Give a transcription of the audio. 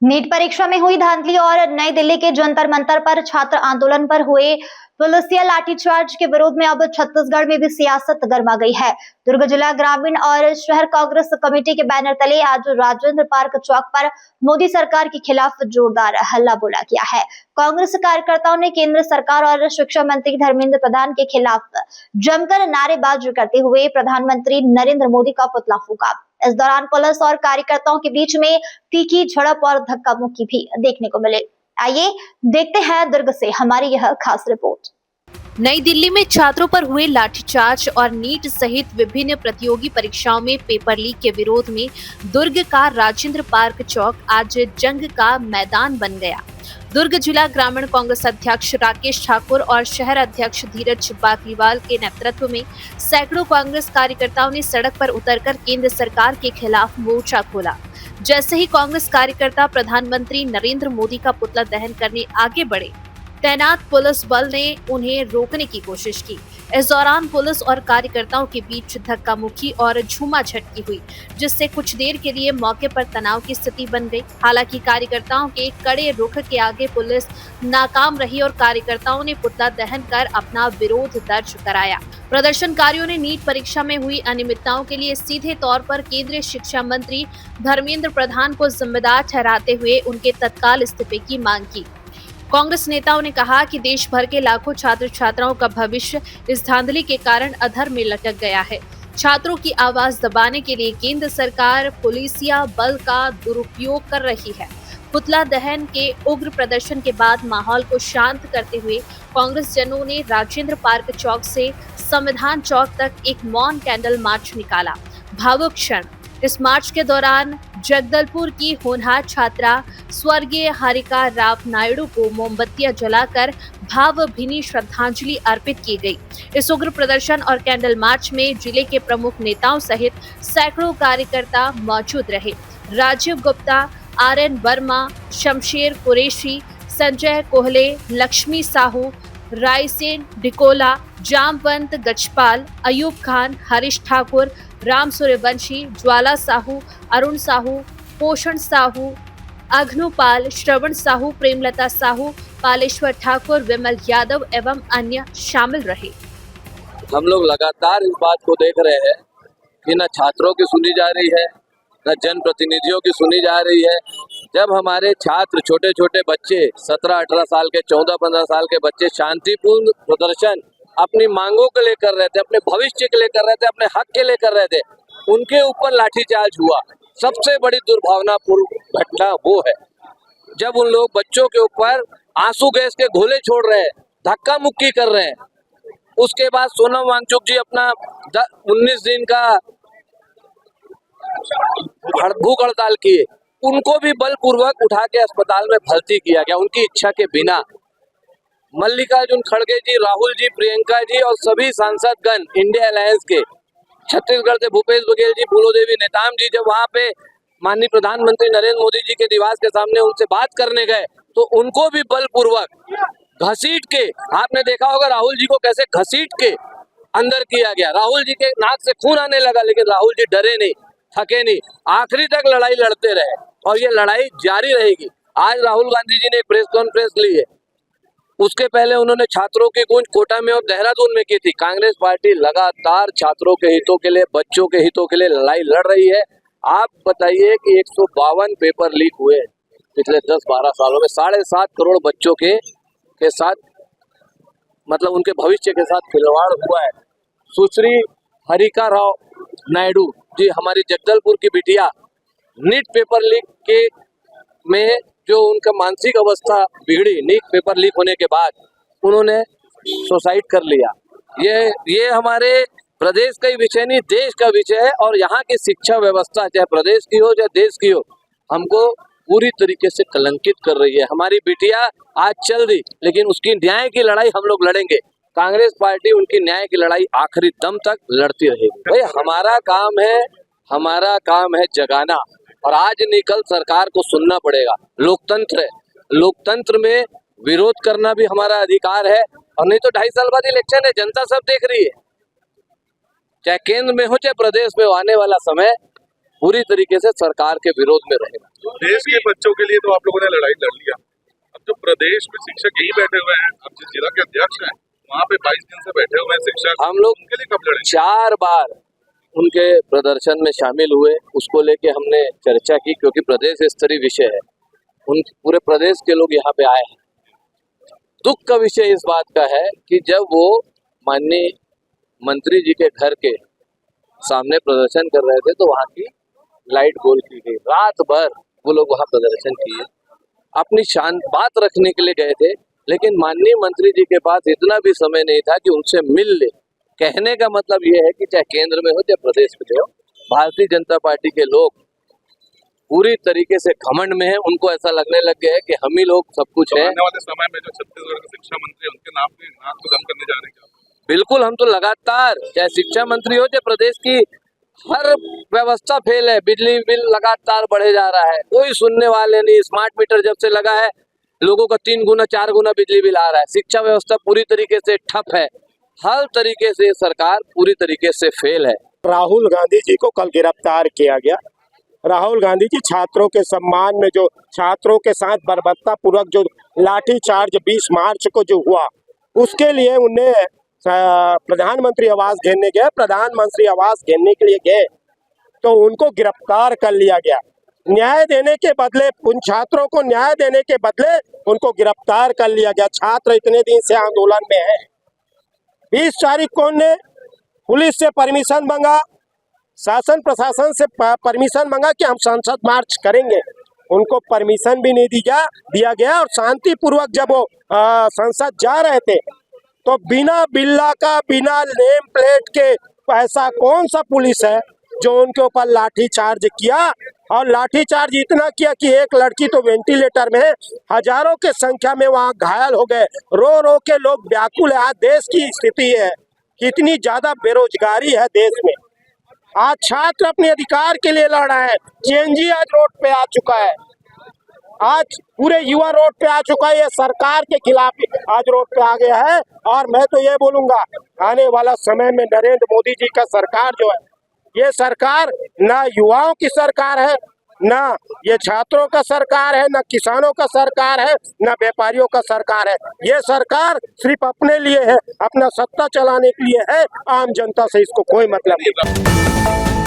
NEET परीक्षा में हुई धांधली और नई दिल्ली के जंतर मंतर पर छात्र आंदोलन पर हुए पुलिसिया लाठीचार्ज के विरोध में अब छत्तीसगढ़ में भी सियासत गर्मा गई है। दुर्ग जिला ग्रामीण और शहर कांग्रेस कमेटी के बैनर तले आज राजेंद्र पार्क चौक पर मोदी सरकार के खिलाफ जोरदार हल्ला बोला गया है। कांग्रेस कार्यकर्ताओं ने केंद्र सरकार और शिक्षा मंत्री धर्मेंद्र प्रधान के खिलाफ जमकर नारेबाजी करते हुए प्रधानमंत्री नरेंद्र मोदी का पुतला फूंका। इस दौरान पुलिस और कार्यकर्ताओं के बीच में तीखी झड़प और धक्का मुक्की भी देखने को मिले। आइए देखते हैं दुर्ग से हमारी यह खास रिपोर्ट। नई दिल्ली में छात्रों पर हुए लाठीचार्ज और नीट सहित विभिन्न प्रतियोगी परीक्षाओं में पेपर लीक के विरोध में दुर्ग का राजेंद्र पार्क चौक आज जंग का मैदान बन गया। दुर्ग जिला ग्रामीण कांग्रेस अध्यक्ष राकेश ठाकुर और शहर अध्यक्ष धीरज बाकलीवाल के नेतृत्व में सैकड़ों कांग्रेस कार्यकर्ताओं ने सड़क पर उतरकर केंद्र सरकार के खिलाफ मोर्चा खोला। जैसे ही कांग्रेस कार्यकर्ता प्रधानमंत्री नरेंद्र मोदी का पुतला दहन करने आगे बढ़े, तैनात पुलिस बल ने उन्हें रोकने की कोशिश की। इस दौरान पुलिस और कार्यकर्ताओं के बीच धक्का मुक्की और झूमाझटकी हुई, जिससे कुछ देर के लिए मौके पर तनाव की स्थिति बन गई। हालांकि कार्यकर्ताओं के कड़े रुख के आगे पुलिस नाकाम रही और कार्यकर्ताओं ने पुतला दहन कर अपना विरोध दर्ज कराया। प्रदर्शनकारियों ने नीट परीक्षा में हुई अनियमितताओं के लिए सीधे तौर पर केंद्रीय शिक्षा मंत्री धर्मेंद्र प्रधान को जिम्मेदार ठहराते हुए उनके तत्काल इस्तीफे की मांग की। कांग्रेस नेताओं ने कहा कि देश भर के लाखों छात्र छात्राओं का भविष्य इस धांधली के कारण अधर में लटक गया है। छात्रों की आवाज दबाने के लिए केंद्र सरकार पुलिसिया बल का दुरुपयोग कर रही है। पुतला दहन के उग्र प्रदर्शन के बाद माहौल को शांत करते हुए कांग्रेस जनों ने राजेंद्र पार्क चौक से संविधान चौक तक एक मौन कैंडल मार्च निकाला। भावुक क्षण। इस मार्च के दौरान जगदलपुर की होनहार छात्रा स्वर्गीय हरिका राव नायडू को मोमबत्तियां जलाकर भावभीनी श्रद्धांजलि अर्पित की गई। इस उग्र प्रदर्शन और कैंडल मार्च में जिले के प्रमुख नेताओं सहित सैकड़ों कार्यकर्ता मौजूद रहे। राजीव गुप्ता, आर.एन. वर्मा, शमशेर कुरैशी, संजय कोहले, लक्ष्मी साहू, रायसेन डिकोला, जामवंत गजपाल, अयूब खान, हरीश ठाकुर, राम सूर्यवंशी, ज्वाला साहू, अरुण साहू, पोषण साहू, अघनुपाल, श्रवण साहू, प्रेमलता साहू, पालेश्वर ठाकुर, विमल यादव एवं अन्य शामिल रहे। हम लोग लगातार इस बात को देख रहे हैं कि न छात्रों की सुनी जा रही है, न जनप्रतिनिधियों की सुनी जा रही है। जब हमारे छात्र, छोटे छोटे बच्चे, 17-18 साल के, 14-15 साल के बच्चे शांतिपूर्ण प्रदर्शन अपनी मांगों के लिए कर रहे थे, अपने भविष्य के लिए कर रहे थे, अपने हक के लिए कर रहे थे, उनके ऊपर लाठीचार्ज हुआ। सबसे बड़ी दुर्भावनापूर्ण घटना वो है जब उन लोग बच्चों के ऊपर आंसू गैस के गोले छोड़ रहे हैं, धक्का मुक्की कर रहे हैं। उसके बाद सोनम वांगचुक जी अपना 19 दिन का भूख हड़ताल किए, उनको भी बलपूर्वक उठा के अस्पताल में भर्ती किया गया उनकी इच्छा के बिना। मल्लिकार्जुन खड़गे जी, राहुल जी, प्रियंका जी और सभी सांसदगण इंडिया अलायंस के, छत्तीसगढ़ से भूपेश बघेल जी, फूलो देवी नेताम जी, जब वहाँ पे माननीय प्रधानमंत्री नरेंद्र मोदी जी के निवास के सामने उनसे बात करने गए तो उनको भी बलपूर्वक घसीट के, आपने देखा होगा राहुल जी को कैसे घसीट के अंदर किया गया। राहुल जी के नाक से खून आने लगा, लेकिन राहुल जी डरे नहीं, थके नहीं, आखिरी तक लड़ाई लड़ते रहे और ये लड़ाई जारी रहेगी। आज राहुल गांधी जी ने एक प्रेस कॉन्फ्रेंस ली है, उसके पहले उन्होंने छात्रों की गूंज कोटा में और देहरादून में की थी। कांग्रेस पार्टी लगातार छात्रों के हितों के लिए, बच्चों के हितों के लिए लड़ाई लड़ रही है। आप बताइए कि 152 पेपर लीक हुए पिछले 10-12 सालों में, 7.5 करोड़ बच्चों के साथ, मतलब उनके भविष्य के साथ खिलवाड़ हुआ है। सुश्री हरिका राव नायडू जी, हमारी जगदलपुर की बिटिया, नीट पेपर लीक के में जो उनका मानसिक अवस्था बिगड़ी, नीट पेपर लीक होने के बाद उन्होंने सुसाइड कर लिया। ये हमारे प्रदेश का ही विषय नहीं, देश का विषय है। और यहाँ की शिक्षा व्यवस्था, चाहे प्रदेश की हो चाहे देश की हो, हमको पूरी तरीके से कलंकित कर रही है। हमारी बिटिया आज चल रही, लेकिन उसकी न्याय की लड़ाई हम लोग लड़ेंगे। कांग्रेस पार्टी उनकी न्याय की लड़ाई आखिरी दम तक लड़ती रहेगी। भाई हमारा काम है जगाना, और आज नहीं कल सरकार को सुनना पड़ेगा। लोकतंत्र है, लोकतंत्र में विरोध करना भी हमारा अधिकार है। और नहीं तो 2.5 साल बाद इलेक्शन है, जनता सब देख रही है, चाहे केंद्र में हो चाहे प्रदेश में हो। आने वाला समय पूरी तरीके से सरकार के विरोध में रहेगा। देश के बच्चों के लिए तो आप लोगों ने लड़ाई लड़ लिया, अब जो प्रदेश में शिक्षक यही बैठे हुए हैं, अब जिस जिला के अध्यक्ष हैं वहाँ पे 22 दिन से बैठे हुए हैं शिक्षक, हम लोग उनके लिए कब लड़ेंगे? 4 बार उनके प्रदर्शन में शामिल हुए, उसको लेके हमने चर्चा की, क्योंकि प्रदेश स्तरीय विषय है, उन पूरे प्रदेश के लोग यहाँ पे आए हैं। दुख का विषय इस बात का है कि जब वो माननीय मंत्री जी के घर के सामने प्रदर्शन कर रहे थे तो वहाँ की लाइट गोल की गई। रात भर वो लोग वहाँ प्रदर्शन किए, अपनी शांत बात रखने के लिए गए थे, लेकिन माननीय मंत्री जी के पास इतना भी समय नहीं था कि उनसे मिल ले। कहने का मतलब ये है कि चाहे केंद्र में हो चाहे प्रदेश में हो, भारतीय जनता पार्टी के लोग पूरी तरीके से घमंड में है। उनको ऐसा लगने लग गया है कि हम ही लोग सब कुछ है। आने वाले समय में जो छत्तीसगढ़ के शिक्षा मंत्री है उनके नाम को दम करने जा रहे हैं क्या? बिल्कुल, हम तो लगातार, चाहे शिक्षा मंत्री हो चाहे प्रदेश की हर व्यवस्था फेल है। बिजली बिल लगातार बढ़े जा रहा है, कोई सुनने वाले नहीं। स्मार्ट मीटर जब से लगा है लोगों का 3 गुना 4 गुना बिजली बिल आ रहा है। शिक्षा व्यवस्था पूरी तरीके से ठप है। हर तरीके से सरकार पूरी तरीके से फेल है। राहुल गांधी जी को कल गिरफ्तार किया गया। राहुल गांधी जी छात्रों के सम्मान में जो छात्रों के साथ बर्बरता पूर्वक जो लाठीचार्ज 20 मार्च को जो हुआ, उसके लिए उन्हें प्रधानमंत्री आवास घेरने गए। प्रधानमंत्री आवास घेरने के लिए गए तो उनको गिरफ्तार कर लिया गया। न्याय देने के बदले, उन छात्रों को न्याय देने के बदले उनको गिरफ्तार कर लिया गया। छात्र इतने दिन से आंदोलन में है। 20 तारीख को उन्होंने पुलिस से परमिशन मांगा, शासन प्रशासन से परमिशन मांगा कि हम संसद मार्च करेंगे। उनको परमिशन भी नहीं दिया गया और शांतिपूर्वक जब वो संसद जा रहे थे तो बिना बिल्ला का, बिना नेम प्लेट के ऐसा कौन सा पुलिस है जो उनके ऊपर लाठीचार्ज किया। और लाठीचार्ज इतना किया कि एक लड़की तो वेंटिलेटर में है, हजारों के संख्या में वहां घायल हो गए। रो रो के लोग व्याकुल है। आज देश की स्थिति है, कितनी ज्यादा बेरोजगारी है देश में। आज छात्र अपने अधिकार के लिए लड़ रहे हैं। सीएनजी आज रोड पे आ चुका है, आज पूरे युवा रोड पे आ चुका है। ये सरकार के खिलाफ आज रोड पे आ गया है। और मैं तो ये बोलूंगा, आने वाला समय में नरेंद्र मोदी जी का सरकार जो है, ये सरकार ना युवाओं की सरकार है, ना ये छात्रों का सरकार है, ना किसानों का सरकार है, ना व्यापारियों का सरकार है। ये सरकार सिर्फ अपने लिए है, अपना सत्ता चलाने के लिए है। आम जनता से इसको कोई मतलब नहीं।